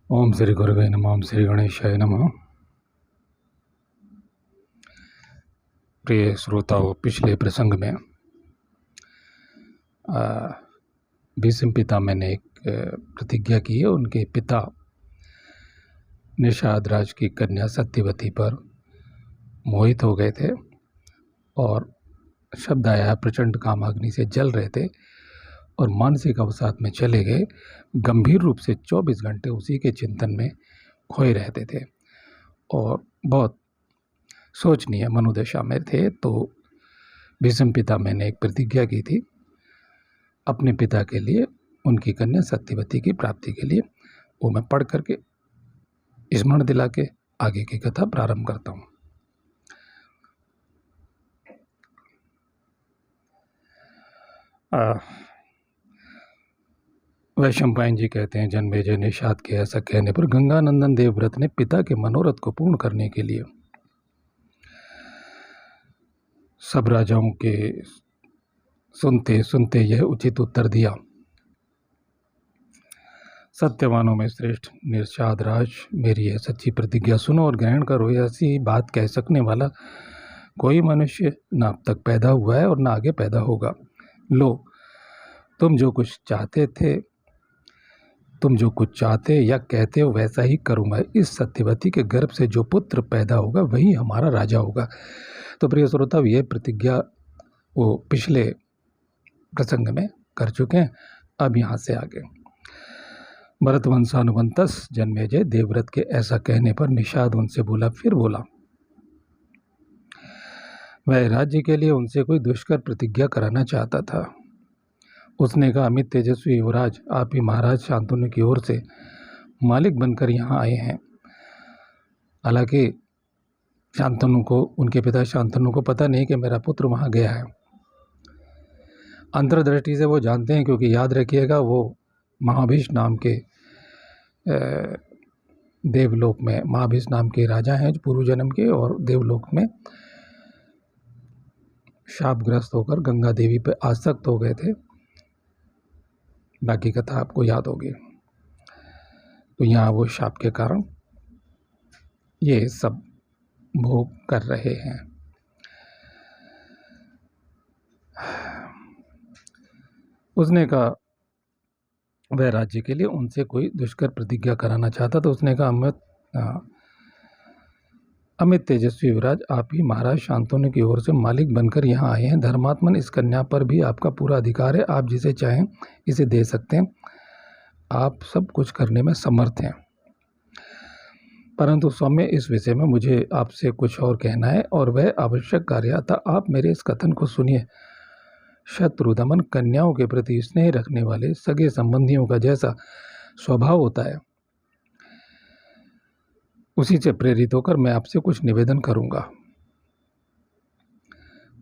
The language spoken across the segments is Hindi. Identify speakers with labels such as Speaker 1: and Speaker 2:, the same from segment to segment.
Speaker 1: ओम श्री गुरुवे नमः। ओम श्री गणेशाय नमः। प्रिय श्रोताओं, पिछले प्रसंग में भीष्म पितामह ने एक प्रतिज्ञा की है। उनके पिता निषाद राज की कन्या सत्यवती पर मोहित हो गए थे और शब्द आया, प्रचंड कामाग्नि से जल रहे थे और मानसिक अवसाद में चले गए। गंभीर रूप से 24 घंटे उसी के चिंतन में खोए रहते थे और बहुत सोचनीय मनोदशा में थे। तो भीष्म पितामह ने एक प्रतिज्ञा की थी अपने पिता के लिए, उनकी कन्या सत्यवती की प्राप्ति के लिए। वो मैं पढ़ करके स्मरण दिला के आगे की कथा प्रारंभ करता हूँ। वैशंपायन जी कहते हैं, जन्मेजय निषाद के ऐसा कहने पर गंगानंदन देवव्रत ने पिता के मनोरथ को पूर्ण करने के लिए सब राजाओं के सुनते सुनते यह उचित उत्तर दिया। सत्यवानों में श्रेष्ठ निषाद राज, मेरी यह सच्ची प्रतिज्ञा सुनो और ग्रहण करो। ऐसी बात कह सकने वाला कोई मनुष्य न अब तक पैदा हुआ है और न आगे पैदा होगा। लो, तुम जो कुछ चाहते या कहते हो वैसा ही करूँगा। इस सत्यवती के गर्भ से जो पुत्र पैदा होगा वही हमारा राजा होगा। तो प्रिय श्रोता, ये प्रतिज्ञा वो पिछले प्रसंग में कर चुके हैं। अब यहाँ से आगे भरतवंशानुबंतस जन्मेजय देवव्रत के ऐसा कहने पर निषाद उनसे फिर बोला। वह राज्य के लिए उनसे कोई दुष्कर प्रतिज्ञा कराना चाहता था। उसने कहा, अमित तेजस्वी युवराज, आप ही महाराज शांतनु की ओर से मालिक बनकर यहाँ आए हैं। हालांकि शांतनु को, उनके पिता शांतनु को पता नहीं कि मेरा पुत्र वहाँ गया है। अंतर्दृष्टि से वो जानते हैं, क्योंकि याद रखिएगा वो महाभीष नाम के देवलोक में महाभीष नाम के राजा हैं पूर्व जन्म के, और देवलोक में शापग्रस्त होकर गंगा देवी पर आसक्त हो गए थे। बाकी कथा आपको याद होगी। तो यहाँ वो शाप के कारण ये सब भोग कर रहे हैं। उसने कहा वह राज्य के लिए उनसे कोई दुष्कर प्रतिज्ञा कराना चाहता। तो उसने कहा, अमित तेजस्वी युवराज, आप ही महाराज शांतनु की ओर से मालिक बनकर यहाँ आए हैं। धर्मात्मन, इस कन्या पर भी आपका पूरा अधिकार है। आप जिसे चाहें इसे दे सकते हैं। आप सब कुछ करने में समर्थ हैं। परंतु सौम्य, इस विषय में मुझे आपसे कुछ और कहना है और वह आवश्यक कार्य था। आप मेरे इस कथन को सुनिए। शत्रुदमन, कन्याओं के प्रति स्नेह रखने वाले सगे संबंधियों का जैसा स्वभाव होता है, उसी से प्रेरित होकर मैं आपसे कुछ निवेदन करूंगा।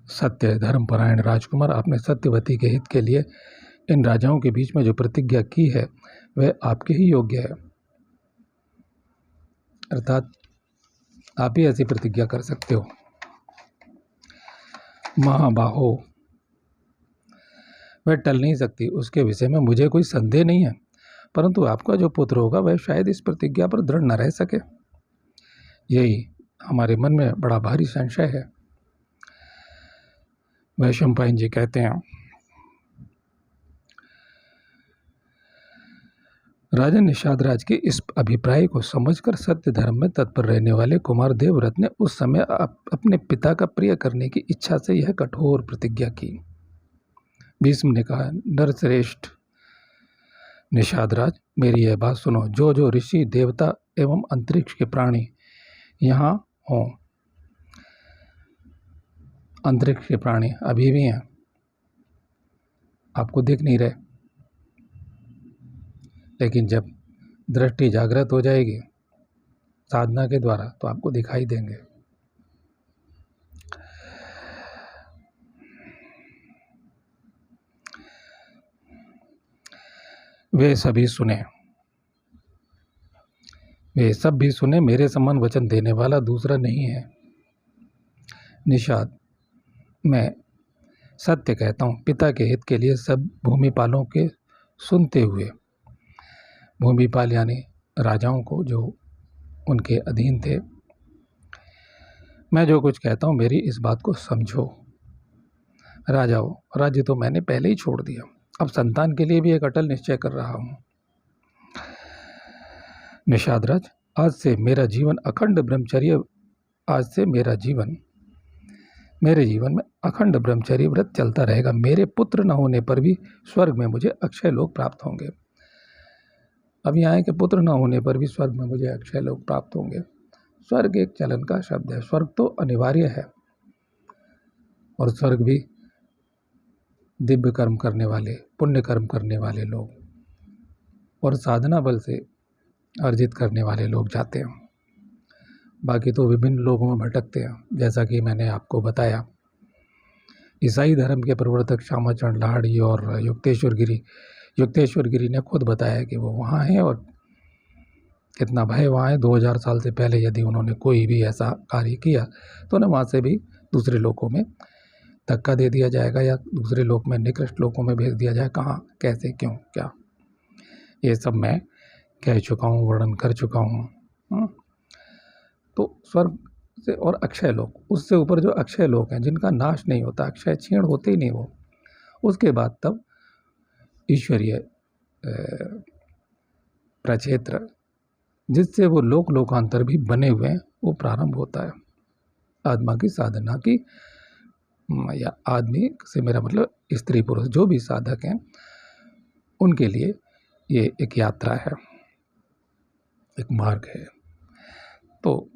Speaker 1: सत्य धर्मपरायण राजकुमार, आपने सत्यवती के हित के लिए इन राजाओं के बीच में जो प्रतिज्ञा की है वह आपके ही योग्य है। अर्थात आप ही ऐसी प्रतिज्ञा कर सकते हो। महाबाहो, वह टल नहीं सकती, उसके विषय में मुझे कोई संदेह नहीं है। परंतु आपका जो पुत्र होगा वह शायद इस प्रतिज्ञा पर दृढ़ न रह सके। यही हमारे मन में बड़ा भारी संशय है। वैशंपायन जी कहते हैं, राजा निषाद राज के इस अभिप्राय को समझकर सत्य धर्म में तत्पर रहने वाले कुमार देवव्रत ने उस समय अपने पिता का प्रिय करने की इच्छा से यह कठोर प्रतिज्ञा की। भीष्म ने कहा, नरश्रेष्ठ निषाद राज, मेरी यह बात सुनो। जो जो ऋषि, देवता एवं अंतरिक्ष के प्राणी यहाँ हों, अंतरिक्ष के प्राणी अभी भी हैं, आपको दिख नहीं रहे, लेकिन जब दृष्टि जागृत हो जाएगी साधना के द्वारा तो आपको दिखाई देंगे। वे सब भी सुने। मेरे समान वचन देने वाला दूसरा नहीं है। निषाद, मैं सत्य कहता हूँ, पिता के हित के लिए सब भूमिपालों के सुनते हुए, भूमिपाल यानी राजाओं को जो उनके अधीन थे, मैं जो कुछ कहता हूँ मेरी इस बात को समझो। राजाओं, राज्य तो मैंने पहले ही छोड़ दिया, अब संतान के लिए भी एक अटल निश्चय कर रहा हूँ। निषादराज, आज से मेरा जीवन अखंड ब्रह्मचर्य आज से मेरे जीवन में अखंड ब्रह्मचर्य व्रत चलता रहेगा। मेरे पुत्र न होने पर भी स्वर्ग में मुझे अक्षय लोक प्राप्त होंगे। अब यहाँ है कि पुत्र न होने पर भी स्वर्ग में मुझे अक्षय लोक प्राप्त होंगे। स्वर्ग एक चलन का शब्द है, स्वर्ग तो अनिवार्य है, और स्वर्ग भी दिव्य कर्म करने वाले, पुण्य कर्म करने वाले लोग और साधना बल से अर्जित करने वाले लोग जाते हैं। बाकी तो विभिन्न लोगों में भटकते हैं, जैसा कि मैंने आपको बताया। ईसाई धर्म के प्रवर्तक श्यामाचरण लाहिड़ी और युक्तेश्वर गिरी ने खुद बताया कि वो वहाँ हैं और कितना भय वहाँ है। 2000 साल से पहले यदि उन्होंने कोई भी ऐसा कार्य किया तो उन्हें वहाँ से भी दूसरे लोकों में धक्का दे दिया जाएगा या दूसरे लोक में, निकृष्ट लोकों में भेज दिया जाए। कहाँ, कैसे, क्यों, क्या, ये सब मैं कह चुका हूँ, वर्णन कर चुका हूँ। तो स्वर्ग से और अक्षय लोक, उससे ऊपर जो अक्षय लोक हैं जिनका नाश नहीं होता, अक्षय क्षीण होते ही नहीं वो, उसके बाद तब ईश्वरीय प्रक्षेत्र जिससे वो लोकांतर भी बने हुए हैं वो प्रारंभ होता है। आत्मा की साधना की, या आदमी से मेरा मतलब स्त्री पुरुष जो भी साधक हैं उनके लिए ये एक यात्रा है, एक मार्ग है। तो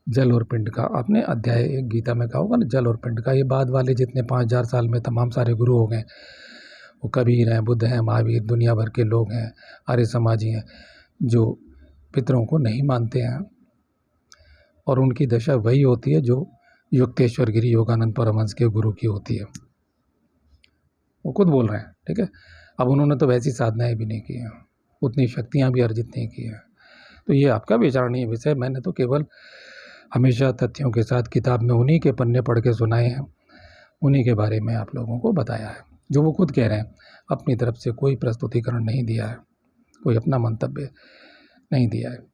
Speaker 1: जल और पिंड का आपने अध्याय एक गीता में कहा होगा ना, जल और पिंड का। ये बाद वाले जितने 5000 साल में तमाम सारे गुरु हो गए, वो कबीर हैं, बुद्ध हैं, महावीर, दुनिया भर के लोग हैं, आर्य समाजी हैं जो पितरों को नहीं मानते हैं, और उनकी दशा वही होती है जो युक्तेश्वर गिरी योगानंद परमहंस के गुरु की होती है। वो खुद बोल रहे हैं, ठीक है। अब उन्होंने तो वैसी साधनाएं भी नहीं की हैं, उतनी शक्तियां भी अर्जित नहीं की हैं। तो ये आपका विचारणीय विषय, मैंने तो केवल हमेशा तथ्यों के साथ किताब में उन्हीं के पन्ने पढ़ के सुनाए हैं, उन्हीं के बारे में आप लोगों को बताया है, जो वो खुद कह रहे हैं। अपनी तरफ से कोई प्रस्तुतिकरण नहीं दिया है, कोई अपना मंतव्य नहीं दिया है।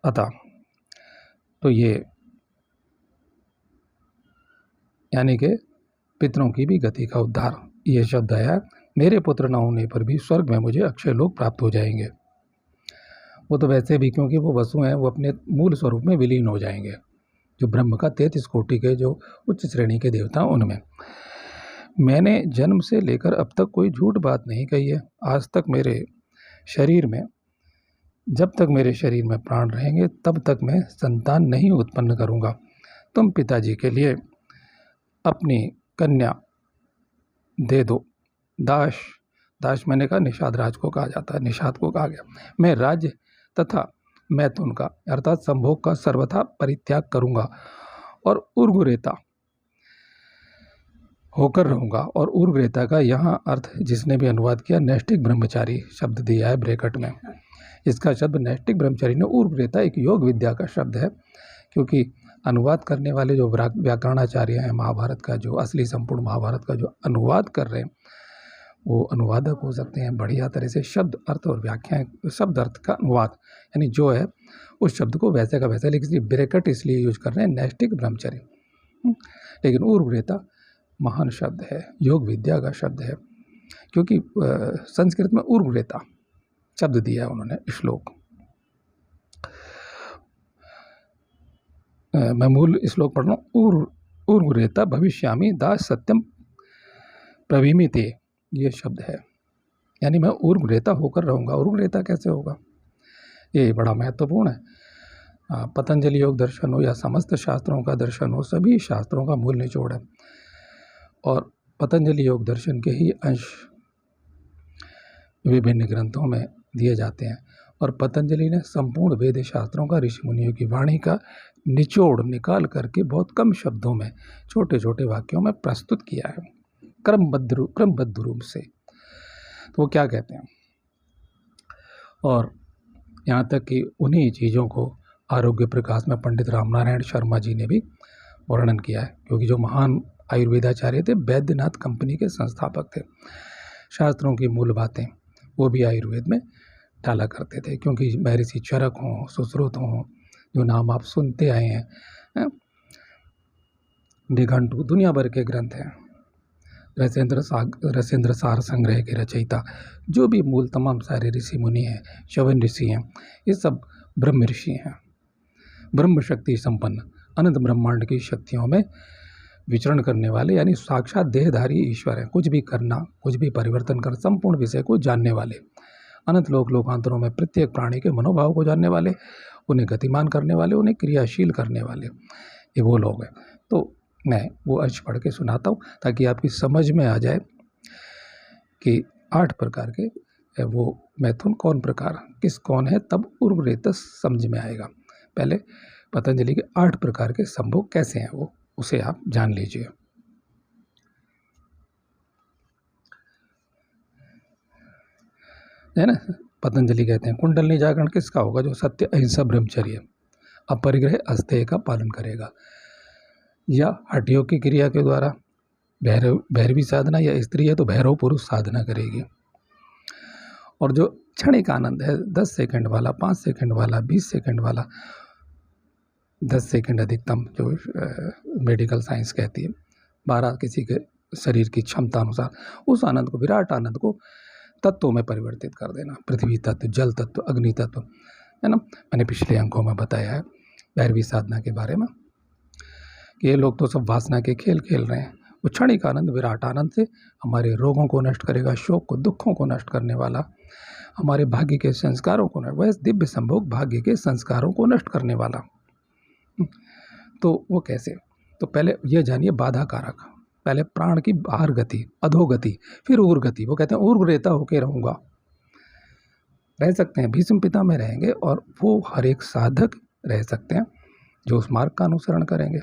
Speaker 1: अतः तो ये यानी कि पितरों की भी गति का उद्धार, ये शब्द आया, मेरे पुत्र न होने पर भी स्वर्ग में मुझे अक्षय लोक प्राप्त हो जाएंगे। वो तो वैसे भी, क्योंकि वो वसु हैं, वो अपने मूल स्वरूप में विलीन हो जाएंगे, जो ब्रह्म का 33 कोटि के जो उच्च श्रेणी के देवता उनमें। मैंने जन्म से लेकर अब तक कोई झूठ बात नहीं कही है। आज तक मेरे शरीर में, जब तक मेरे शरीर में प्राण रहेंगे तब तक मैं संतान नहीं उत्पन्न करूँगा। तुम पिताजी के लिए अपनी कन्या दे दो। दास मैंने कहा निषाद राज को कहा जाता है, निषाद को कहा गया। मैं राज्य तथा मैथुन का अर्थात संभोग का सर्वथा परित्याग करूँगा और उर्गुरेता होकर रहूँगा। और उर्गुरेता का यहाँ अर्थ जिसने भी अनुवाद किया, नैष्ठिक ब्रह्मचारी शब्द दिया है ब्रैकेट में। इसका शब्द नैष्ठिक ब्रह्मचारी ने, उर्गुरेता एक योग विद्या का शब्द है, क्योंकि अनुवाद करने वाले जो व्याकरणाचार्य हैं, महाभारत का जो असली संपूर्ण महाभारत का जो अनुवाद कर रहे हैं, वो अनुवादक हो सकते हैं बढ़िया तरह से शब्द अर्थ और व्याख्याएं, शब्द अर्थ का अनुवाद, यानी जो है उस शब्द को वैसे का वैसा, लेकिन ब्रैकेट इसलिए यूज कर रहे हैं नैष्ठिक ब्रह्मचर्य। लेकिन उर्वरेता महान शब्द है, योग विद्या का शब्द है, क्योंकि संस्कृत में उर्वरेता शब्द दिया है उन्होंने। श्लोक मैं मूल श्लोक पढ़ रहा हूँ। उर्वरेता भविष्यामि दास सत्यम प्रवीमिते, ये शब्द है, यानी मैं उर्वरेता होकर रहूँगा। उर्वरेता कैसे होगा, ये बड़ा महत्वपूर्ण है। पतंजलि योग दर्शन हो या समस्त शास्त्रों का दर्शन हो, सभी शास्त्रों का मूल निचोड़ है, और पतंजलि योग दर्शन के ही अंश विभिन्न ग्रंथों में दिए जाते हैं। और पतंजलि ने संपूर्ण वेद शास्त्रों का, ऋषि मुनियों की वाणी का निचोड़ निकाल करके बहुत कम शब्दों में, छोटे छोटे वाक्यों में प्रस्तुत किया है, क्रमबद्ध रूप से। तो वो क्या कहते हैं, और यहाँ तक कि उन्हीं चीज़ों को आरोग्य प्रकाश में पंडित रामनारायण शर्मा जी ने भी वर्णन किया है, क्योंकि जो महान आयुर्वेदाचार्य थे, वैद्यनाथ कंपनी के संस्थापक थे। शास्त्रों की मूल बातें वो भी आयुर्वेद में डाला करते थे, क्योंकि महर्षि चरक हों, सुश्रुत हों, जो नाम आप सुनते आए हैं, निघंटु, दुनिया भर के ग्रंथ हैं, रसेंद्र सार संग्रह के रचयिता, जो भी मूल तमाम सारे ऋषि मुनि हैं, शवन ऋषि हैं, ये सब ब्रह्म ऋषि हैं। ब्रह्म शक्ति संपन्न अनंत ब्रह्मांड की शक्तियों में विचरण करने वाले, यानी साक्षात देहधारी ईश्वर हैं। कुछ भी करना, कुछ भी परिवर्तन कर, संपूर्ण विषय को जानने वाले, अनंत लोकांतरों में प्रत्येक प्राणी के मनोभाव को जानने वाले, उन्हें गतिमान करने वाले, उन्हें क्रियाशील करने वाले, ये वो लोग हैं। तो मैं वो अर्ज पढ़ के सुनाता हूँ ताकि आपकी समझ में आ जाए कि 8 प्रकार के वो मैथुन कौन प्रकार किस कौन है, तब उर्वरेतस समझ में आएगा। पहले पतंजलि के 8 प्रकार के संभोग कैसे हैं, वो उसे आप जान लीजिए। है ना, पतंजलि कहते हैं कुंडलनी जागरण किसका होगा? जो सत्य, अहिंसा, ब्रह्मचर्य, अपरिग्रह, अस्तेय का पालन करेगा, या हठयोग की क्रिया के द्वारा भैरवी साधना, या स्त्री है तो भैरव पुरुष साधना करेगी। और जो क्षणिक आनंद है, 10 सेकंड वाला, 5 सेकंड वाला, 20 सेकंड वाला, 10 सेकंड अधिकतम जो मेडिकल साइंस कहती है, 12 किसी के शरीर की क्षमता अनुसार, उस आनंद को, विराट आनंद को तत्वों में परिवर्तित कर देना। पृथ्वी तत्व, जल तत्व, अग्नि तत्व, है ना। मैंने पिछले अंकों में बताया है भैरवी साधना के बारे में कि ये लोग तो सब वासना के खेल खेल रहे हैं। वो क्षणिक आनंद, विराट आनंद से हमारे रोगों को नष्ट करेगा, शोक को, दुखों को नष्ट करने वाला, हमारे भाग्य के संस्कारों को नष्ट, वह दिव्य संभोग भाग्य के संस्कारों को नष्ट करने वाला। तो वो कैसे? तो पहले ये जानिए बाधा कारक, पहले प्राण की बाहर गति, अधोगति, फिर ऊर्गति। वो कहते हैं ऊर्वरेता होके रहूँगा, रह सकते हैं, भीष्म पिता में रहेंगे, और वो हर एक साधक रह सकते हैं जो उस मार्ग का अनुसरण करेंगे।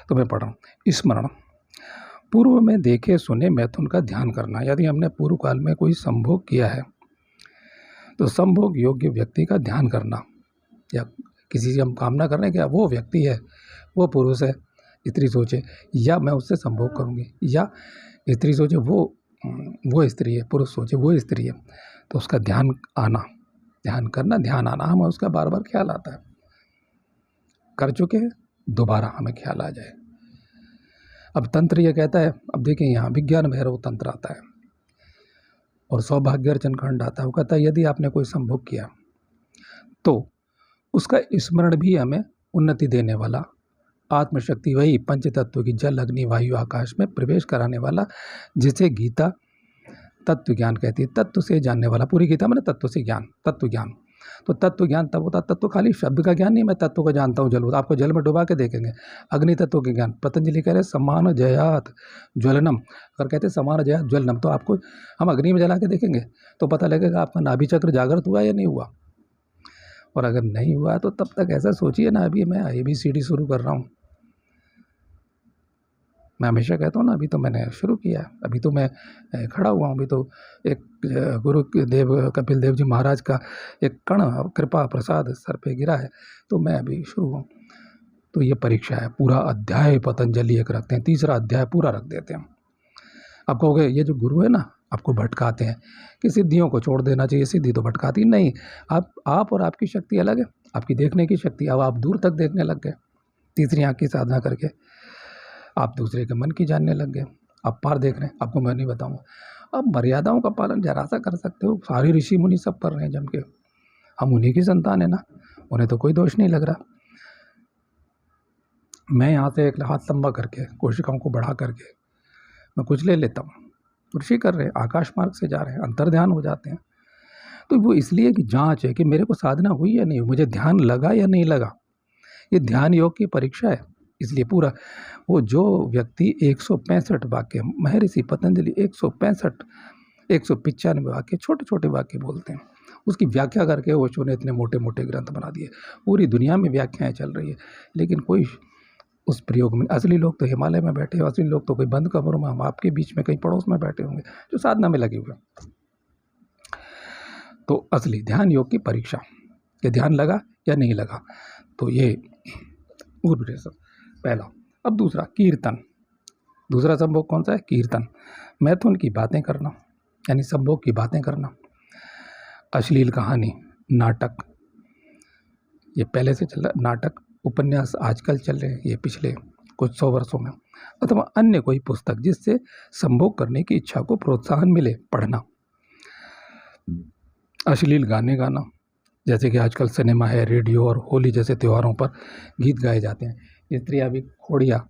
Speaker 1: तो मैं पढ़ रहा हूँ। स्मरण, पूर्व में देखे सुने मैथुन का ध्यान करना। यदि हमने पूर्व काल में कोई संभोग किया है तो संभोग योग्य व्यक्ति का ध्यान करना, या किसी से हम कामना कर रहे हैं कि वो व्यक्ति है, वो पुरुष है, स्त्री सोचे, या मैं उससे संभोग करूँगी, या स्त्री सोचे वो स्त्री है, पुरुष सोचे वो स्त्री है, तो उसका ध्यान आना, ध्यान करना, ध्यान आना, हमें उसका बार बार ख्याल आता है, कर चुके हैं, दोबारा हमें ख्याल आ जाए। अब तंत्र ये कहता है, अब देखिए यहाँ विज्ञान भैरव तंत्र आता है और सौभाग्यर्चन खंड आता है। वो कहता है यदि आपने कोई संभोग किया तो उसका स्मरण भी हमें उन्नति देने वाला, आत्मशक्ति, वही पंच तत्व की जल, अग्नि, वायु, आकाश में प्रवेश कराने वाला, जिसे गीता तत्व ज्ञान कहती है। तत्व से जानने वाला, पूरी गीता में तत्व से ज्ञान, तत्व ज्ञान। तो तत्व ज्ञान तब होता, तत्व खाली शब्द का ज्ञान नहीं, मैं तत्व को जानता हूँ, जल, आपको जल में डुबा के देखेंगे। अग्नि तत्व के ज्ञान, पतंजलि कह रहे समान जयात ज्वलनम, अगर कहते समान जयात ज्वलनम, तो आपको हम अग्नि में जला के देखेंगे तो पता लगेगा आपका नाभि चक्र जागृत हुआ या नहीं हुआ। और अगर नहीं हुआ तो तब तक ऐसा सोचिए ना, अभी मैं ABCD शुरू कर रहा हूँ। मैं हमेशा कहता हूँ ना, अभी तो मैंने शुरू किया, अभी तो मैं खड़ा हुआ हूँ, अभी तो एक गुरुदेव कपिल देव जी महाराज का एक कण कृपा प्रसाद सर पे गिरा है, तो मैं अभी शुरू हूँ। तो ये परीक्षा है, पूरा अध्याय पतंजलि एक रखते हैं, तीसरा अध्याय पूरा रख देते हैं। आप कहोगे ये जो गुरु है ना आपको भटकाते हैं कि सिद्धियों को छोड़ देना चाहिए, सिद्धि तो भटकाती नहीं। आप और आपकी शक्ति अलग है, आपकी देखने की शक्ति, अब आप दूर तक देखने लग गए, तीसरी आँख की साधना करके आप दूसरे के मन की जानने लग गए, आप पार देख रहे हैं। आपको मैं नहीं बताऊंगा, अब मर्यादाओं का पालन जरा सा कर सकते हो, सारे ऋषि मुनि सब कर रहे हैं जम के, हम उन्हीं की संतान है ना, उन्हें तो कोई दोष नहीं लग रहा। मैं यहाँ से एक हाथ लंबा करके कोशिकाओं को बढ़ा करके मैं कुछ ले लेता हूँ, ऋषि कर रहे हैं, आकाश मार्ग से जा रहे हैं, अंतर ध्यान हो जाते हैं। तो वो इसलिए कि जांच है कि मेरे को साधना हुई या नहीं, मुझे ध्यान लगा या नहीं लगा। ये ध्यान योग की परीक्षा है। इसलिए पूरा वो जो व्यक्ति 165 वाक्य, महर्षि पतंजलि 195 वाक्य, छोटे छोटे वाक्य बोलते हैं, उसकी व्याख्या करके ओशो ने इतने मोटे मोटे ग्रंथ बना दिए। पूरी दुनिया में व्याख्याएं चल रही है, लेकिन कोई उस प्रयोग में, असली लोग तो हिमालय में बैठे, असली लोग तो कोई बंद कमरों में, हम आपके बीच में कहीं पड़ोस में बैठे होंगे जो साधना में लगे हुए। तो असली ध्यान योग की परीक्षा, ये ध्यान लगा या नहीं लगा, तो ये पहला। अब दूसरा कीर्तन, दूसरा संभोग कौन सा है? कीर्तन, मैथुन की बातें करना, यानी संभोग की बातें करना। अश्लील कहानी, नाटक, ये पहले से चल रहा, नाटक उपन्यास आजकल चल रहे हैं, ये पिछले कुछ 100 वर्षों में, अथवा अन्य कोई पुस्तक जिससे संभोग करने की इच्छा को प्रोत्साहन मिले, पढ़ना। अश्लील गाने गाना, जैसे कि आजकल सिनेमा है, रेडियो और होली जैसे त्योहारों पर गीत गाए जाते हैं, स्त्रियाँ भी खोड़ियाँ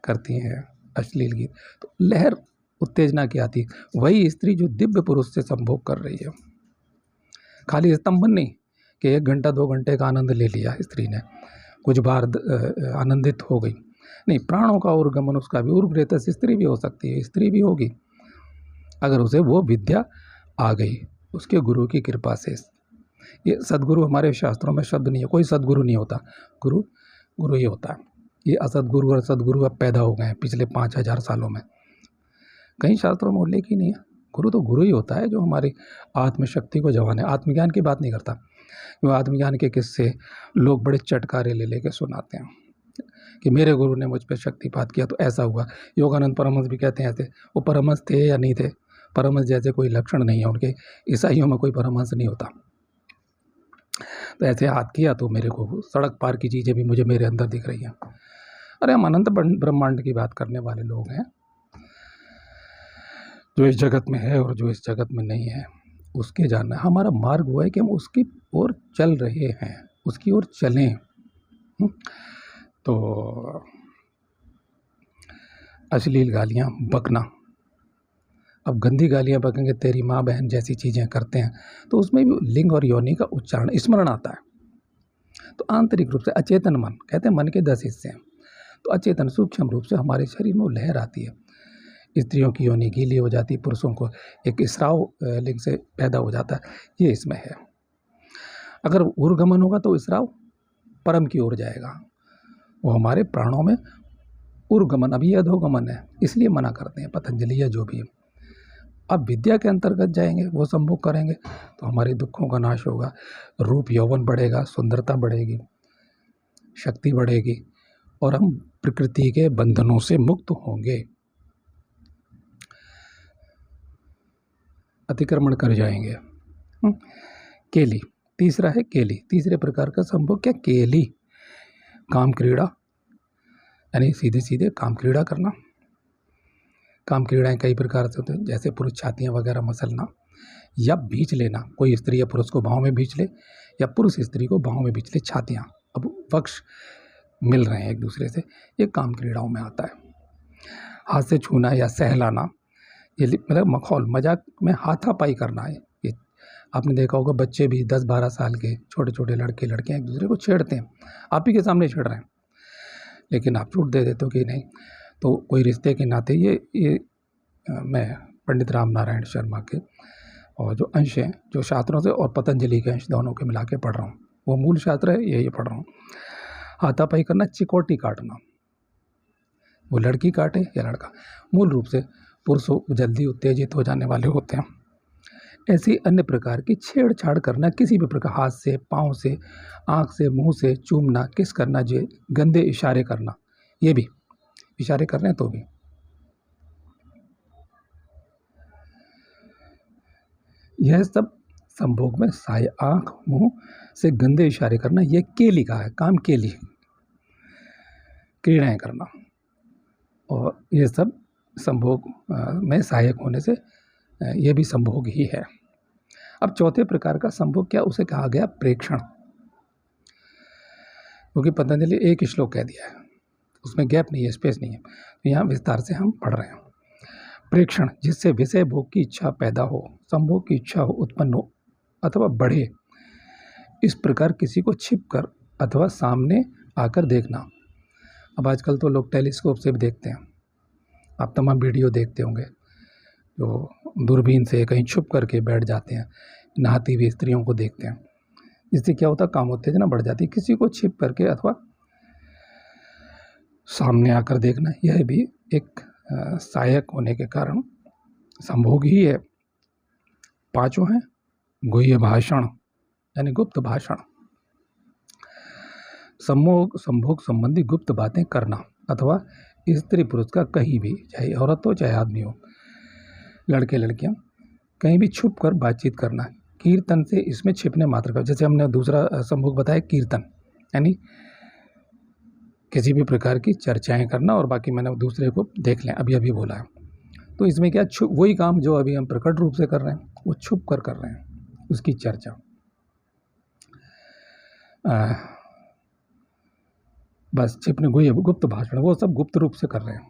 Speaker 1: करती हैं अश्लील गीत, तो लहर उत्तेजना की आती, वही स्त्री जो दिव्य पुरुष से संभोग कर रही है। खाली स्तंभन नहीं कि 1 घंटा 2 घंटे का आनंद ले लिया स्त्री ने, कुछ बार आनंदित हो गई, नहीं, प्राणों का उर्गमन उसका भी, उर्वरेतस स्त्री भी हो सकती है, स्त्री भी होगी अगर उसे वो विद्या आ गई उसके गुरु की कृपा से। ये सद्गुरु हमारे शास्त्रों में शब्द नहीं है, कोई सद्गुरु नहीं होता, गुरु गुरु ही होता है। ये असदगुरु और सद्गुरु अब पैदा हो गए हैं पिछले 5000 सालों में, कई शास्त्रों में उल्लेख ही नहीं है। गुरु तो गुरु ही होता है जो हमारी आत्मशक्ति को जवाने। आत्मज्ञान की बात नहीं करता, वो आत्मज्ञान के किस्से लोग बड़े चटकारे ले लेके सुनाते हैं कि मेरे गुरु ने मुझ पर शक्तिपात किया तो ऐसा हुआ। योगानंद परमहंस भी कहते हैं ऐसे, वो परमहंस थे या नहीं थे? परमहंस जैसे कोई लक्षण नहीं है उनके, ईसाइयों में कोई परमहंस नहीं होता। तो ऐसे हाथ किया तो मेरे को सड़क पार की चीज़ें भी मुझे मेरे अंदर दिख रही हैं। अरे हम अनंत ब्रह्मांड की बात करने वाले लोग हैं, जो इस जगत में है और जो इस जगत में नहीं है उसके जानना। हमारा मार्ग वो है कि हम उसकी ओर चल रहे हैं, उसकी ओर चलें। तो अश्लील गालियाँ बकना, अब गंदी गालियाँ बकेंगे, तेरी माँ बहन जैसी चीज़ें करते हैं, तो उसमें भी लिंग और योनि का उच्चारण स्मरण आता है। तो आंतरिक रूप से अचेतन मन, कहते हैं मन के 10 हिस्से हैं, तो अचेतन सूक्ष्म रूप से हमारे शरीर में लहर आती है। स्त्रियों की योनि गीली हो जाती है, पुरुषों को एक स्राव लिंग से पैदा हो जाता है, ये इसमें है। अगर ऊर्गमन होगा तो स्राव परम की ओर जाएगा, वो हमारे प्राणों में ऊर्गमन, अभी अधोगमन है, इसलिए मना करते हैं पतंजलि या जो भी। अब विद्या के अंतर्गत जाएंगे, वो संभोग करेंगे तो हमारे दुखों का नाश होगा, रूप यौवन बढ़ेगा, सुंदरता बढ़ेगी, शक्ति बढ़ेगी और हम प्रकृति के बंधनों से मुक्त होंगे, अतिक्रमण कर जाएंगे। केली, तीसरा है केली, तीसरे प्रकार का संभोग क्या? केली, काम क्रीड़ा, यानी सीधे सीधे काम क्रीड़ा करना। काम क्रीड़ाएं कई प्रकार से होते हैं, जैसे पुरुष छातियाँ वगैरह मसलना या भींच लेना, कोई स्त्री या पुरुष को बाहों में भींच ले या पुरुष स्त्री को बाहों में भींच ले, छातियाँ, अब वक्ष मिल रहे हैं एक दूसरे से, ये काम क्रीड़ाओं में आता है। हाथ से छूना या सहलाना, ये मतलब मखौल मजाक में हाथापाई करना है। ये आपने देखा होगा, बच्चे भी 10-12 साल के छोटे छोटे लड़के लड़कियाँ एक दूसरे को छेड़ते हैं, आप ही के सामने छेड़ रहे हैं, लेकिन आप छूट दे देते हो कि नहीं। तो कोई रिश्ते के नाते ये मैं पंडित राम नारायण शर्मा के और जो अंश हैं, जो शास्त्रों से और पतंजलि के अंश दोनों के मिला के पढ़ रहा हूँ, वो मूल शास्त्र है, ये पढ़ रहा हूँ। हाथापाई करना, चिकोटी काटना, वो लड़की काटे या लड़का, मूल रूप से पुरुष जल्दी उत्तेजित हो जाने वाले होते हैं। ऐसी अन्य प्रकार की छेड़छाड़ करना, किसी भी प्रकार, हाथ से, पाँव से, आँख से, मुंह से चूमना, किस करना, जो गंदे इशारे करना, ये भी इशारे कर रहे हैं तो भी। यह सब संभोग में साय, आँख मुंह से गंदे इशारे करना, ये केली का है, काम केली, क्रीड़ाएं करना, और ये सब संभोग में सहायक होने से ये भी संभोग ही है। अब चौथे प्रकार का संभोग क्या, उसे कहा गया प्रेक्षण, क्योंकि पतंजलि एक श्लोक कह दिया है, उसमें गैप नहीं है, स्पेस नहीं है, तो यहाँ विस्तार से हम पढ़ रहे हैं। प्रेक्षण, जिससे विषय भोग की इच्छा पैदा हो, संभोग की इच्छा हो, उत्पन्न हो अथवा बढ़े, इस प्रकार किसी को छिप कर अथवा सामने आकर देखना। अब आजकल तो लोग टेलीस्कोप से भी देखते हैं, आप तमाम वीडियो देखते होंगे, जो दूरबीन से कहीं छुप करके बैठ जाते हैं, नहाती हुई स्त्रियों को देखते हैं, इससे क्या होता है, कामोत्तेजना बढ़ जाती है। किसी को छिप करके अथवा सामने आकर देखना, यह भी एक सहायक होने के कारण संभोग ही है। पांचों हैं गुह्य भाषण, यानी गुप्त भाषण, संभोग संबंधी गुप्त बातें करना अथवा स्त्री पुरुष का कहीं भी, चाहे औरत हो चाहे आदमी हो, लड़के लड़कियां, कहीं भी छुप कर बातचीत करना। कीर्तन से इसमें छिपने मात्र का, जैसे हमने दूसरा संभोग बताया कीर्तन, यानी किसी भी प्रकार की चर्चाएं करना, और बाकी मैंने दूसरे को देख लें, अभी अभी बोला है। तो इसमें क्या, छुप, वही काम जो अभी हम प्रकट रूप से कर रहे हैं वो छुप कर रहे हैं, उसकी चर्चा। बस छिपने गुप्त भाषण, वो सब गुप्त रूप से कर रहे हैं,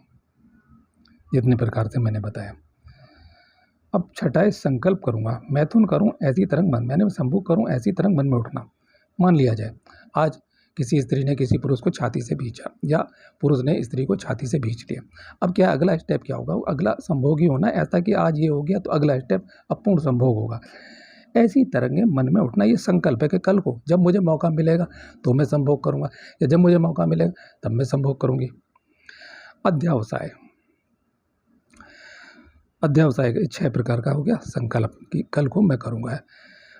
Speaker 1: जितने प्रकार से मैंने बताया। अब छठा है संकल्प करूंगा, मैथुन करूं ऐसी तरंग मन, मैंने संभोग करूं ऐसी तरंग मन में उठना। मान लिया जाए आज किसी स्त्री ने किसी पुरुष को छाती से भींचा, या पुरुष ने स्त्री को छाती से भींच लिया। अब क्या अगला स्टेप क्या होगा, अगला संभोग ही होना, ऐसा कि आज ये हो गया तो अगला स्टेप अब पूर्ण संभोग होगा। ऐसी तरंगें मन में उठना, ये संकल्प है कि कल को जब मुझे मौका मिलेगा तो मैं संभोग करूंगा, या जब मुझे मौका मिलेगा तब मैं संभोग करूंगी। अध्यावसाय, अध्यावसाय 6 प्रकार का हो गया संकल्प कि कल को मैं करूंगा।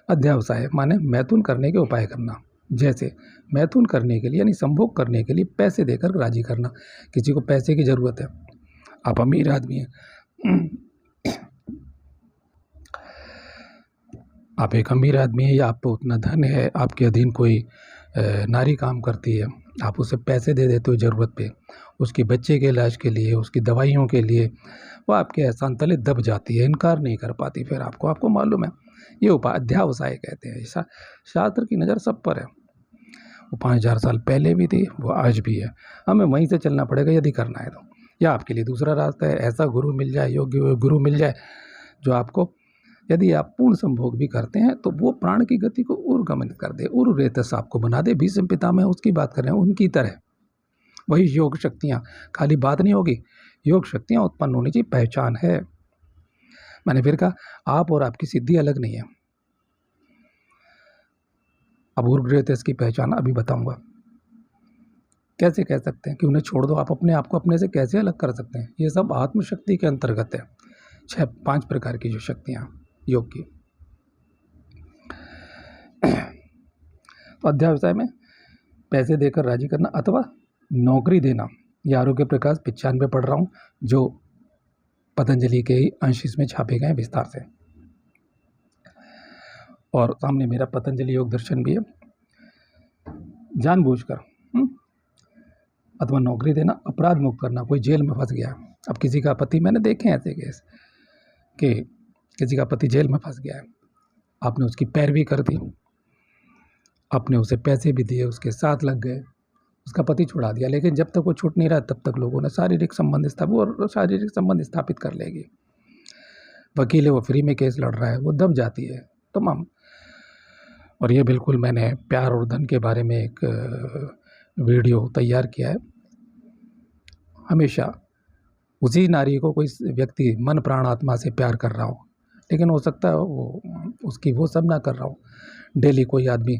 Speaker 1: अध्यावसाय माने मैथुन करने के उपाय करना, जैसे मैथुन करने के लिए यानी संभोग करने के लिए पैसे देकर राजी करना। किसी को पैसे की ज़रूरत है, आप अमीर आदमी हैं, आप एक अमीर आदमी हैं, या आप पे उतना धन है, आपके अधीन कोई नारी काम करती है, आप उसे पैसे दे देते हो ज़रूरत पे, उसके बच्चे के इलाज के लिए, उसकी दवाइयों के लिए, वो आपके एहसान तले दब जाती है, इनकार नहीं कर पाती। फिर आपको मालूम है, ये उपाय अध्यावसाय कहते हैं। शास्त्र की नज़र सब पर है, वो 5000 साल पहले भी थी, वो आज भी है, हमें वहीं से चलना पड़ेगा यदि करना है तो। या आपके लिए दूसरा रास्ता है, ऐसा गुरु मिल जाए, योग्य गुरु मिल जाए जो आपको, यदि आप पूर्ण संभोग भी करते हैं तो वो प्राण की गति को ऊर्गमनित कर दे, रेतस आपको बना दे। भीष्म पितामह उसकी बात कर रहे हैं, उनकी तरह वही योग शक्तियाँ, खाली बात नहीं होगी, योग शक्तियाँ उत्पन्न होनी चाहिए, पहचान है। मैंने फिर कहा आप और आपकी सिद्धि अलग नहीं है। अब ऊर्ग्रेतस की पहचान अभी बताऊंगा, कैसे कह सकते हैं कि उन्हें छोड़ दो, आप अपने आप को अपने से कैसे अलग कर सकते हैं। ये सब आत्मशक्ति के अंतर्गत है, 5 प्रकार की जो शक्तियाँ योग की। तो अध्यावसाय में पैसे देकर राजी करना अथवा नौकरी देना। ये आरोग्य प्रकाश 95 पढ़ रहा हूँ, जो पतंजलि के ही अंश इसमें छापे गए विस्तार से, और सामने मेरा पतंजलि योग दर्शन भी है। जानबूझकर अथवा नौकरी देना, अपराध मुक्त करना, कोई जेल में फंस गया। अब किसी का पति, मैंने देखे हैं ऐसे केस कि किसी का पति जेल में फंस गया है, आपने उसकी पैरवी कर दी, आपने उसे पैसे भी दिए, उसके साथ लग गए, उसका पति छुड़ा दिया, लेकिन जब तक वो छूट नहीं रहा तब तक लोगों ने शारीरिक संबंध स्थापित कर लेगी। वकील है, वो फ्री में केस लड़ रहा है, वो दब जाती है तमाम। और ये बिल्कुल मैंने प्यार और धन के बारे में एक वीडियो तैयार किया है। हमेशा उसी नारी को कोई व्यक्ति मन प्राण आत्मा से प्यार कर रहा हो, लेकिन हो सकता है वो उसकी वो सब ना कर रहा हो। डेली कोई आदमी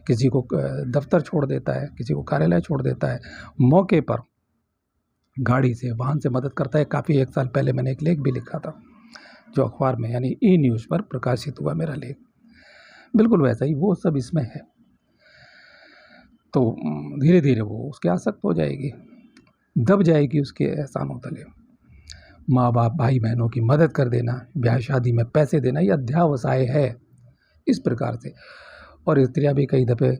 Speaker 1: किसी को दफ्तर छोड़ देता है, किसी को कार्यालय छोड़ देता है, मौके पर गाड़ी से, वाहन से मदद करता है। काफ़ी 1 साल पहले मैंने एक लेख भी लिखा था, जो अखबार में यानी ई न्यूज़ पर प्रकाशित हुआ मेरा लेख। बिल्कुल वैसा ही वो सब इसमें है। तो धीरे धीरे वो उसके आसक्त हो जाएगी, दब जाएगी उसके एहसानों तले। माँ बाप भाई बहनों की मदद कर देना, ब्याह शादी में पैसे देना, ये अध्यावसाय है इस प्रकार से। और स्त्रियाँ भी कई दफ़े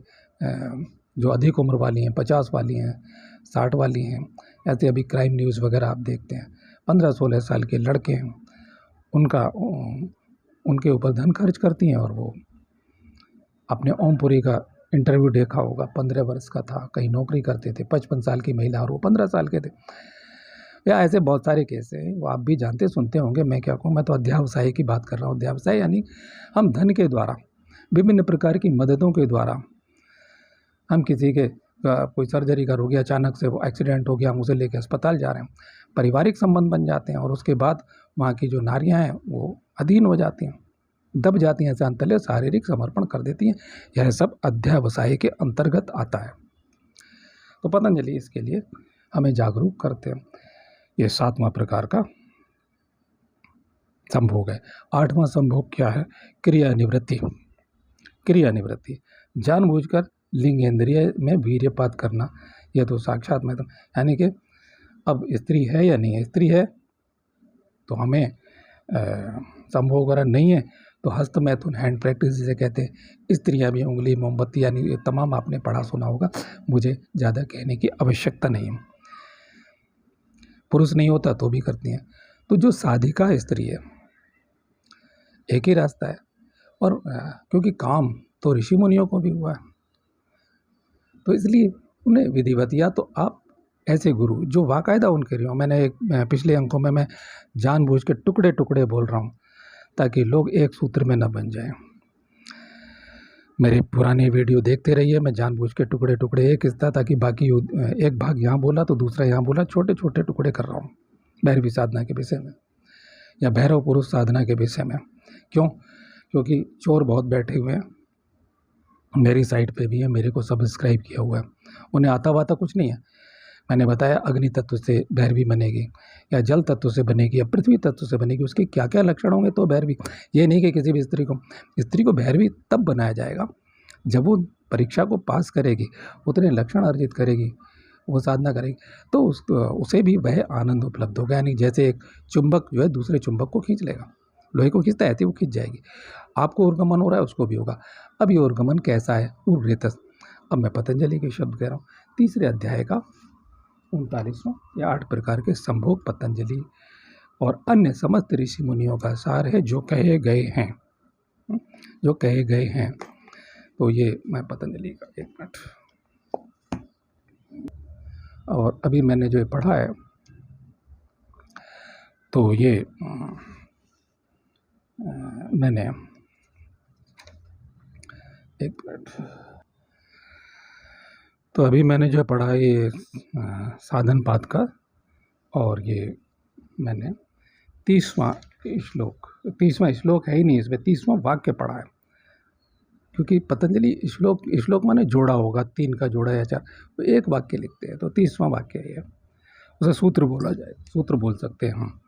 Speaker 1: जो अधिक उम्र वाली हैं, 50 वाली हैं, 60 वाली हैं, ऐसे अभी क्राइम न्यूज़ वगैरह आप देखते हैं, 15-16 साल के लड़के हैं, उनके ऊपर धन खर्च करती हैं। और वो अपने ओमपुरी का इंटरव्यू देखा होगा, 15 वर्ष का था, कहीं नौकरी करते थे, 55 साल की महिला और वो 15 साल के थे। या ऐसे बहुत सारे केस हैं, वो आप भी जानते सुनते होंगे, मैं क्या कहूँ, मैं तो अध्यावसाय की बात कर रहा हूँ। अध्यावसाय यानी हम धन के द्वारा, विभिन्न प्रकार की मददों के द्वारा, हम किसी के कोई सर्जरी का रोगी, अचानक से वो एक्सीडेंट हो गया, हम उसे लेकर अस्पताल जा रहे हैं, पारिवारिक संबंध बन जाते हैं, और उसके बाद वहाँ की जो नारियाँ हैं वो अधीन हो जाती हैं, दब जाती हैं, एहसान तले शारीरिक समर्पण कर देती हैं। यह सब अध्यावसाय के अंतर्गत आता है। तो पतंजलि इसके लिए हमें जागरूक करते हैं। ये 7वां प्रकार का संभोग है। 8वां संभोग क्या है? क्रिया निवृत्ति। क्रिया निवृत्ति जानबूझकर लिंगेंद्रिय में वीर्यपात करना, यह तो साक्षात में, यानी कि अब स्त्री है या नहीं है, स्त्री है तो हमें संभोग वगैरह नहीं है तो हस्त मैथुन हैंड प्रैक्टिस जिसे कहते हैं, स्त्रियाँ भी उंगली मोमबत्ती यानी ये तमाम आपने पढ़ा सुना होगा, मुझे ज़्यादा कहने की आवश्यकता नहीं है। पुरुष नहीं होता तो भी करती हैं। तो जो साधिका स्त्री है एक ही रास्ता है, और क्योंकि काम तो ऋषि मुनियों को भी हुआ है तो इसलिए उन्हें विधिवत, या तो आप ऐसे गुरु जो बाकायदा उनके रहे हो, मैंने एक पिछले अंकों में मैं जानबूझ के टुकड़े टुकड़े बोल रहा हूँ ताकि लोग एक सूत्र में न बन जाएं। मेरे पुराने वीडियो देखते रहिए, मैं जानबूझ के टुकड़े टुकड़े एक हिस्सा ताकि बाकी एक भाग यहाँ बोला तो दूसरा यहाँ बोला, छोटे छोटे टुकड़े कर रहा हूँ भैरवी साधना के विषय में या भैरव पुरुष साधना के विषय में। क्यों? क्योंकि चोर बहुत बैठे हुए हैं, मेरी साइट पे भी है, मेरे को सब्सक्राइब किया हुआ है, उन्हें आता वाता कुछ नहीं है। मैंने बताया अग्नि तत्व से भैरवी बनेगी या जल तत्व से बनेगी या पृथ्वी तत्व से बनेगी, उसके क्या क्या लक्षण होंगे तो भैरवी। ये नहीं कि किसी भी स्त्री को भैरवी तब बनाया जाएगा जब वो परीक्षा को पास करेगी, उतने लक्षण अर्जित करेगी, वो साधना करेगी तो उसे भी वह आनंद उपलब्ध होगा। यानी जैसे एक चुंबक जो है दूसरे चुंबक को खींच लेगा, लोहे को खींचता है ऐसे वो खींच जाएगी। आपको ऊर्गमन हो रहा है उसको भी होगा। अब ये ऊर्गमन कैसा है? ऊर्ध्वरेतस। अब मैं पतंजलि के शब्द कह रहा हूँ, तीसरे अध्याय का 39वां या 8 प्रकार के संभोग पतंजलि और अन्य समस्त ऋषि मुनियों का सार है जो कहे गए हैं, जो कहे गए हैं। तो ये मैं पतंजलि का, एक मिनट, और अभी मैंने जो पढ़ा है तो ये मैंने एक मिनट, तो अभी मैंने जो पढ़ा है ये साधन पाद का, और ये मैंने 30वां श्लोक है ही नहीं इसमें, 30वां वाक्य पढ़ा है। क्योंकि पतंजलि श्लोक माने जोड़ा होगा, 3 का जोड़ा या 4, तो एक वाक्य लिखते हैं, तो 30वां वाक्य है, उसे सूत्र बोला जाए, सूत्र बोल सकते हैं हम।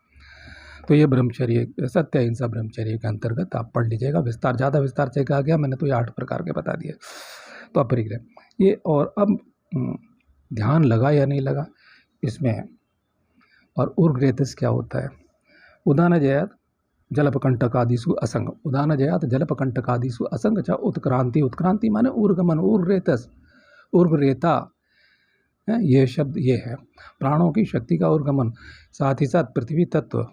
Speaker 1: तो ये ब्रह्मचर्य, सत्य अहिंसा ब्रह्मचर्य के अंतर्गत आप पढ़ लीजिएगा। ज़्यादा विस्तार से कहा गया, मैंने तो ये 8 प्रकार के बता दिए, तो अपरिग्रह ये। और अब ध्यान लगा या नहीं लगा इसमें, और उर्ग्रेतस क्या होता है? उदान जयात जलपकंटकादिषु असंग, उदान जयात जलपकंटकादिषु असंग च उत्क्रांति, उत्क्रांति माने ऊर्गमन, उर्ग्रेतस, उर्ग्रेता है ये शब्द, ये है प्राणों की शक्ति का उर्गमन। साथ ही साथ पृथ्वी तत्व,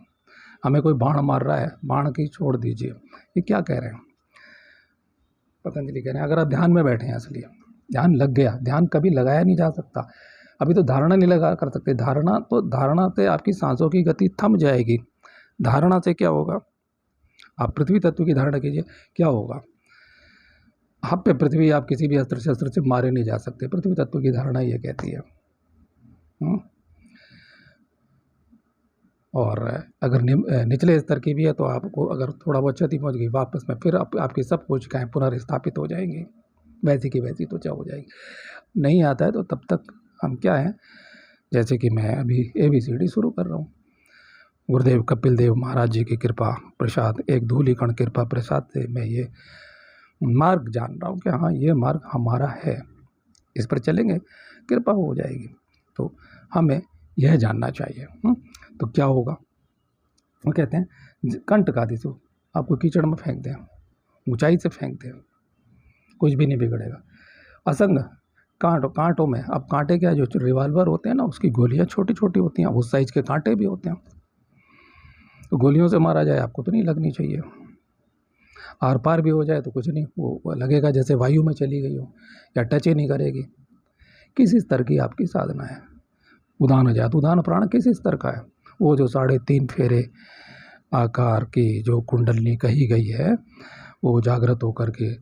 Speaker 1: हमें कोई बाण मार रहा है, बाण की छोड़ दीजिए, ये क्या कह रहे हैं? पतंजलि कह रहे हैं अगर आप ध्यान में बैठे हैं, असली ध्यान लग गया, ध्यान कभी लगाया नहीं जा सकता, अभी तो धारणा नहीं लगा कर सकते। धारणा से आपकी सांसों की गति थम जाएगी। धारणा से क्या होगा? आप पृथ्वी तत्व की धारणा कीजिए, क्या होगा? आप पे पृथ्वी, आप किसी भी अस्त्र शस्त्र से मारे नहीं जा सकते, पृथ्वी तत्व की धारणा ये कहती है। और अगर निचले स्तर की भी है तो आपको अगर थोड़ा बहुत क्षति पहुंच गई, वापस में फिर आपकी सब कोशिकाएं पुनर्स्थापित हो जाएंगी, वैसी की वैसी तो क्या हो जाएगी। नहीं आता है तो तब तक हम क्या हैं, जैसे कि मैं अभी ABCD शुरू कर रहा हूँ, गुरुदेव कपिल देव महाराज जी की कृपा प्रसाद, एक धूलिकण कृपा प्रसाद से मैं ये मार्ग जान रहा हूँ कि हाँ ये मार्ग हमारा है, इस पर चलेंगे कृपा हो जाएगी। तो हमें यह जानना चाहिए। तो क्या होगा? वो कहते हैं कंटकादिषु, आपको कीचड़ में फेंक दें, ऊंचाई से फेंक दें, कुछ भी नहीं बिगड़ेगा। असंग, कांटों में, अब कांटे क्या, जो रिवाल्वर होते हैं ना उसकी गोलियां छोटी छोटी होती हैं, उस साइज के कांटे भी होते हैं, तो गोलियों से मारा जाए आपको तो नहीं लगनी चाहिए। आर पार भी हो जाए तो कुछ नहीं, वो लगेगा जैसे वायु में चली गई हो या टच ही नहीं करेगी। किस स्तर की आपकी साधना है? उदान जात, उदान प्राण किस स्तर का है? वो जो 3.5 फेरे आकार की जो कुंडलनी कही गई है, वो जागृत होकर के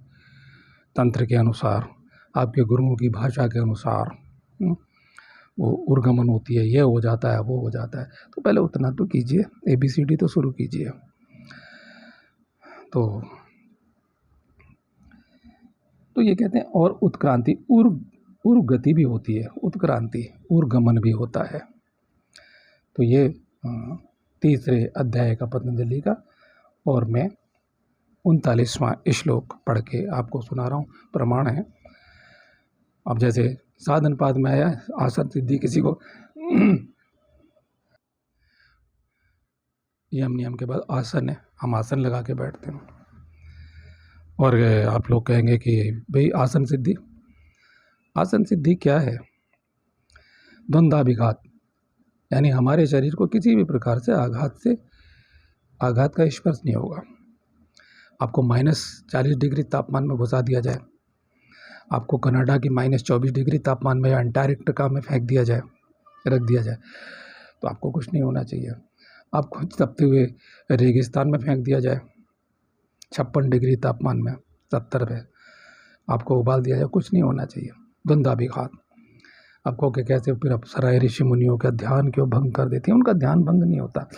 Speaker 1: तंत्र के अनुसार, आपके गुरुओं की भाषा के अनुसार वो उर्गमन होती है, ये हो जाता है, वो हो जाता है। तो पहले उतना तो कीजिए, ABCD तो शुरू कीजिए। तो ये कहते हैं, और उत्क्रांति, उर्गति भी होती है, उत्क्रांति, उर्गमन भी होता है। तो ये तीसरे अध्याय का पतंजलि का, और मैं 39वां श्लोक पढ़ के आपको सुना रहा हूँ, प्रमाण है। अब जैसे साधन पाद में आया आसन सिद्धि, किसी को यम नियम के बाद आसन है, हम आसन लगा के बैठते हैं। और आप लोग कहेंगे कि भाई आसन सिद्धि, आसन सिद्धि क्या है? द्वंद्वाभिघात, यानी हमारे शरीर को किसी भी प्रकार से आघात का स्पर्श नहीं होगा। आपको -40 डिग्री तापमान में घुसा दिया जाए, आपको कनाडा की -24 डिग्री तापमान में या अंटार्कटिका में फेंक दिया जाए, रख दिया जाए, तो आपको कुछ नहीं होना चाहिए। आपको तपते हुए रेगिस्तान में फेंक दिया जाए 56 डिग्री तापमान में 70 पे, आपको उबाल दिया जाए, कुछ नहीं होना चाहिए। द्वंद्वाभिघात। आपको कि कैसे फिर अप्सराएं ऋषि मुनियों का ध्यान क्यों भंग कर देती हैं? उनका ध्यान भंग नहीं होता।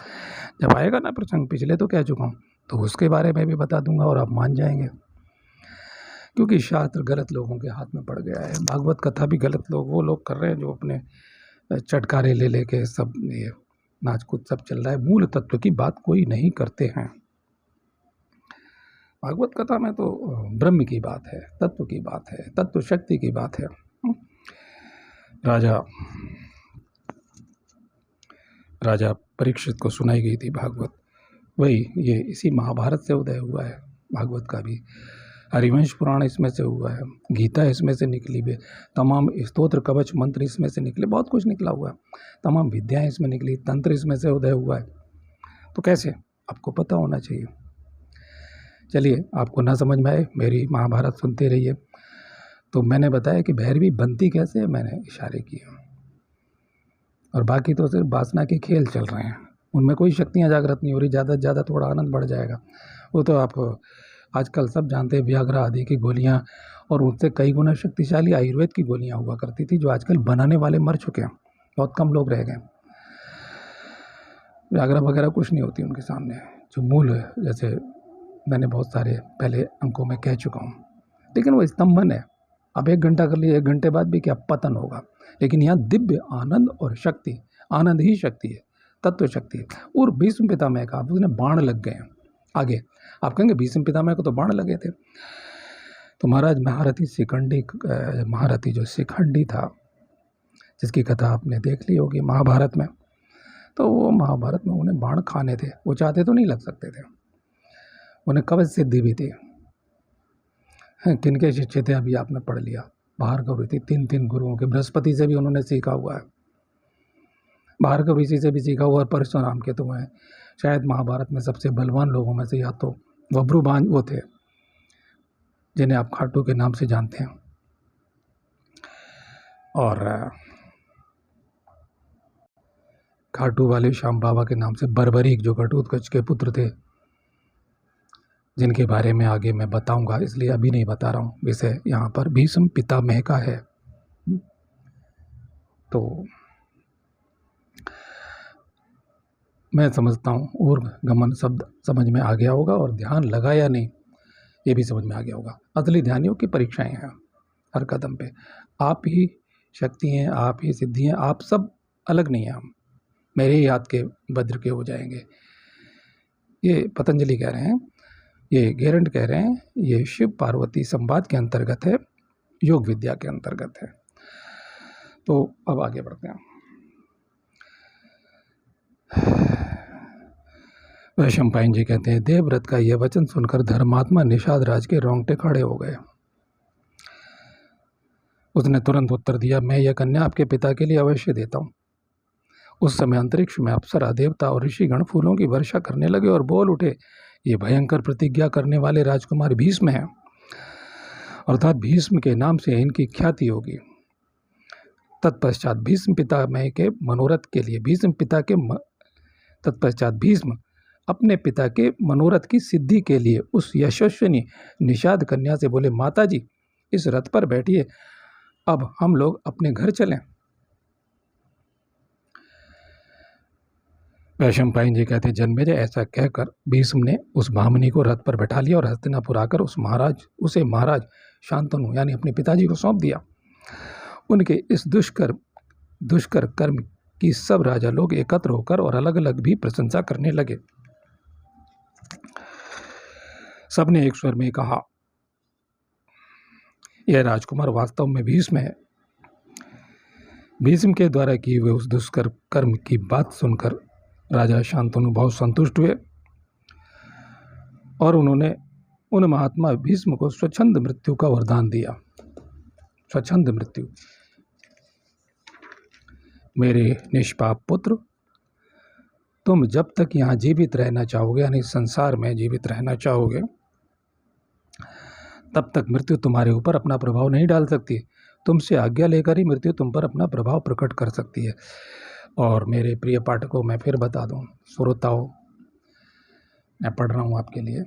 Speaker 1: जब आएगा ना प्रसंग, पिछले तो कह चुका हूँ, तो उसके बारे में भी बता दूंगा और आप मान जाएंगे, क्योंकि शास्त्र गलत लोगों के हाथ में पड़ गया है। भागवत कथा भी गलत वो लोग कर रहे हैं जो अपने चटकारे ले लेके सब ये नाच कूद सब चल रहा है। मूल तत्व की बात कोई नहीं करते हैं। भागवत कथा में तो ब्रह्म की बात है, तत्व की बात है, तत्व शक्ति की बात है। राजा परीक्षित को सुनाई गई थी भागवत, वही ये इसी महाभारत से उदय हुआ है। भागवत का भी हरिवंश पुराण इसमें से हुआ है, गीता इसमें से निकली भी, तमाम स्तोत्र कवच मंत्र इसमें से निकले, बहुत कुछ निकला हुआ है, तमाम विद्याएं इसमें निकली, तंत्र इसमें से उदय हुआ है। तो कैसे, आपको पता होना चाहिए। चलिए, आपको ना समझ में आए, मेरी महाभारत सुनते रहिए। तो मैंने बताया कि भैरवी बनती कैसे है, मैंने इशारे किए, और बाकी तो सिर्फ वासना के खेल चल रहे हैं, उनमें कोई शक्तियाँ जागृत नहीं हो रही। ज़्यादा से ज़्यादा थोड़ा आनंद बढ़ जाएगा, वो तो आप आजकल सब जानते हैं। व्याग्रा आदि की गोलियाँ और उससे कई गुना शक्तिशाली आयुर्वेद की गोलियाँ हुआ करती थी, जो आजकल बनाने वाले मर चुके हैं, बहुत कम लोग रह गए। व्याग्रा वगैरह कुछ नहीं होती उनके सामने। जो मूल है, जैसे मैंने बहुत सारे पहले अंकों में कह चुका हूँ, लेकिन वो स्तंभन है। अब 1 घंटा कर लिए, 1 घंटे बाद भी क्या पतन होगा। लेकिन यहाँ दिव्य आनंद और शक्ति, आनंद ही शक्ति है, तत्व शक्ति है। और भीष्म पितामह का उसने बाण लग गए हैं आगे। आप कहेंगे भीष्म पितामह को तो बाण लगे थे, तो महाराज महारथी जो शिखंडी था, जिसकी कथा आपने देख ली होगी महाभारत में, तो वो महाभारत में उन्हें बाण खाने थे, वो चाहते तो नहीं लग सकते थे, उन्हें कवच सिद्धि भी थी। किनके शिष्य थे अभी आपने पढ़ लिया, भार्गव ऋषि, 3 गुरुओं के, बृहस्पति से भी उन्होंने सीखा हुआ है, भार्गव ऋषि से भी सीखा हुआ है, परशुराम के तो हैं शायद महाभारत में सबसे बलवान लोगों में से या तो बब्रुबान वो थे, जिन्हें आप खाटू के नाम से जानते हैं, और खाटू वाले श्याम बाबा के नाम से बर्बरीक, जो घटोत्कच के पुत्र थे, जिनके बारे में आगे मैं बताऊंगा, इसलिए अभी नहीं बता रहा हूँ। विषय यहाँ पर भीष्म पितामह का है। तो मैं समझता हूँ ऊर्ध्वगमन शब्द समझ में आ गया होगा, और ध्यान लगा या नहीं ये भी समझ में आ गया होगा। असली ध्यानियों की परीक्षाएं हैं हर कदम पे। आप ही शक्ति हैं, आप ही सिद्धि हैं, आप सब अलग नहीं हैं। हम मेरे ही हाथ के वज्र के हो जाएंगे, ये पतंजलि कह रहे हैं, ये गेरंड कह रहे हैं, ये शिव पार्वती संवाद के अंतर्गत है, योग विद्या के अंतर्गत है। तो अब आगे बढ़ते हैं। वैशंपायन जी कहते हैं, देवव्रत का यह वचन सुनकर धर्मात्मा निषाद राज के रोंगटे खड़े हो गए। उसने तुरंत उत्तर दिया, मैं यह कन्या आपके पिता के लिए अवश्य देता हूँ। उस समय अंतरिक्ष में अप्सरा, देवता और ऋषिगण फूलों की वर्षा करने लगे और बोल उठे, ये भयंकर प्रतिज्ञा करने वाले राजकुमार भीष्म हैं, अर्थात भीष्म के नाम से इनकी ख्याति होगी। तत्पश्चात भीष्म अपने पिता के मनोरथ की सिद्धि के लिए उस यशस्विनी निषाद कन्या से बोले, माता जी इस रथ पर बैठिए, अब हम लोग अपने घर चलें। वैशंपायन जी कहते, जन्मेजय ऐसा कहकर भीष्म ने उस भामिनी को रथ पर बैठा लिया और हस्तिनापुर आकर उसे महाराज शांतनु यानी अपने पिताजी को सौंप दिया। उनके इस दुष्कर कर्म की सब राजा लोग एकत्र होकर और अलग अलग भी प्रशंसा करने लगे। सबने एक स्वर में कहा, यह राजकुमार वास्तव में भीष्म है। भीष्म के द्वारा किए हुए उस दुष्कर कर्म की बात सुनकर राजा शांतनु बहुत संतुष्ट हुए और उन्होंने उन महात्मा भीष्म को स्वच्छंद मृत्यु का वरदान दिया। स्वच्छंद मृत्यु। मेरे निष्पाप पुत्र, तुम जब तक यहाँ जीवित रहना चाहोगे, यानी संसार में जीवित रहना चाहोगे, तब तक मृत्यु तुम्हारे ऊपर अपना प्रभाव नहीं डाल सकती। तुमसे आज्ञा लेकर ही मृत्यु तुम पर अपना प्रभाव प्रकट कर सकती है। और मेरे प्रिय पाठकों, मैं फिर बता दूं, श्रोताओं, मैं पढ़ रहा हूं आपके लिए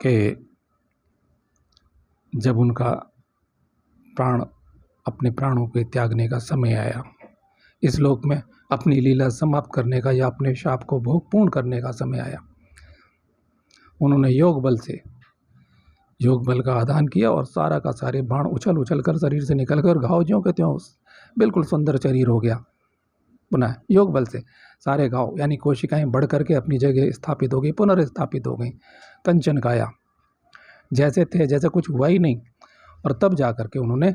Speaker 1: कि जब उनका अपने प्राणों के त्यागने का समय आया, इस लोक में अपनी लीला समाप्त करने का या अपने शाप को भोग पूर्ण करने का समय आया, उन्होंने योग बल का आदान किया और सारा का सारे बाण उछल उछल कर शरीर से निकल कर घाव ज्यों के त्यों बिल्कुल सुंदर शरीर हो गया। पुनः योग बल से सारे घाव यानी कोशिकाएं बढ़ करके अपनी जगह स्थापित हो गई, पुनर्स्थापित हो गई। कंचन काया, जैसे थे जैसे कुछ हुआ ही नहीं। और तब जा करके उन्होंने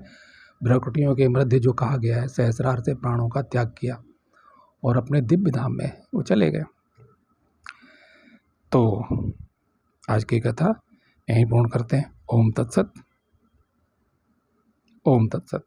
Speaker 1: भ्रकुटियों के मध्य जो कहा गया है सहस्रार से प्राणों का त्याग किया और अपने दिव्य धाम में वो चले गए। तो आज की कथा यहीं पूर्ण करते हैं। ओम तत्सत। ओम तत्सत।